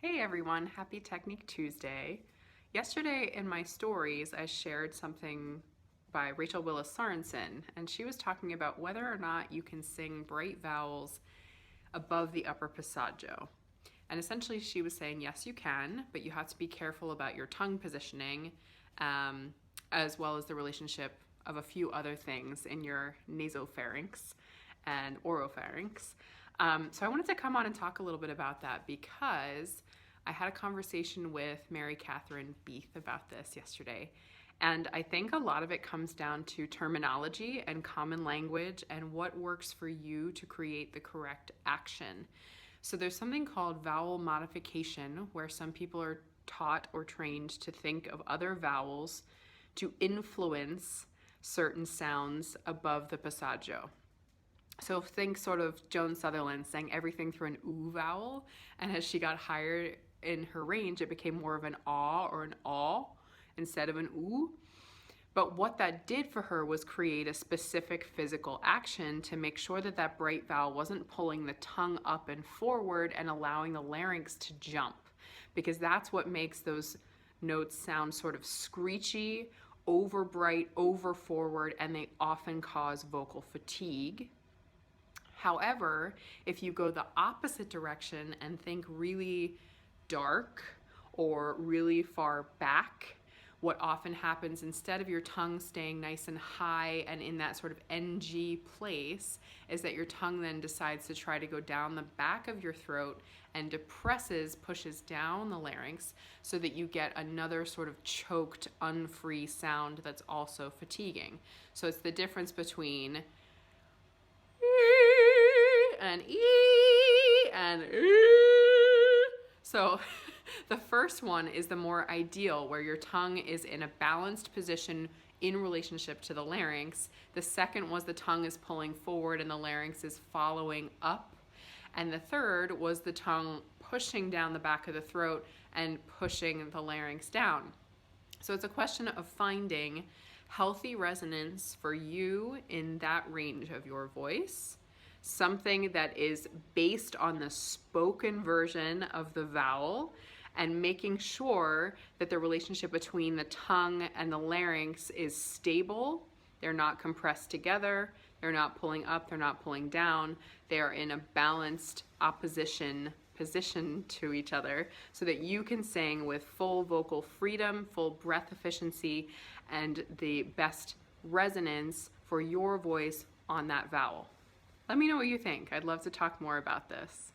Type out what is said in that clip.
Hey everyone, happy Technique Tuesday. Yesterday in my stories, I shared something by Rachel Willis Sorensen, and she was talking about whether or not you can sing bright vowels above the upper passaggio. And essentially, she was saying, yes, you can, but you have to be careful about your tongue positioning, as well as the relationship of a few other things in your nasopharynx and oropharynx. So I wanted to come on and talk a little bit about that because I had a conversation with Mary Catherine Beath about this yesterday. And I think a lot of it comes down to terminology and common language and what works for you to create the correct action. So there's something called vowel modification, where some people are taught or trained to think of other vowels to influence certain sounds above the passaggio. So think sort of Joan Sutherland saying everything through an oo vowel, and as she got higher in her range, it became more of an ah or an aw instead of an oo. But what that did for her was create a specific physical action to make sure that that bright vowel wasn't pulling the tongue up and forward and allowing the larynx to jump, because that's what makes those notes sound sort of screechy, over bright, over forward, and they often cause vocal fatigue. However, if you go the opposite direction and think really dark or really far back, what often happens, instead of your tongue staying nice and high and in that sort of NG place, is that your tongue then decides to try to go down the back of your throat and depresses, pushes down the larynx so that you get another sort of choked, unfree sound that's also fatiguing. So it's the difference between and E and E. So the first one is the more ideal, where your tongue is in a balanced position in relationship to the larynx. The second was the tongue is pulling forward and the larynx is following up. And the third was the tongue pushing down the back of the throat and pushing the larynx down. So it's a question of finding healthy resonance for you in that range of your voice, something that is based on the spoken version of the vowel, and making sure that the relationship between the tongue and the larynx is stable. They're not compressed together, they're not pulling up, they're not pulling down, they are in a balanced opposition position to each other, so that you can sing with full vocal freedom, full breath efficiency, and the best resonance for your voice on that vowel. Let me know what you think. I'd love to talk more about this.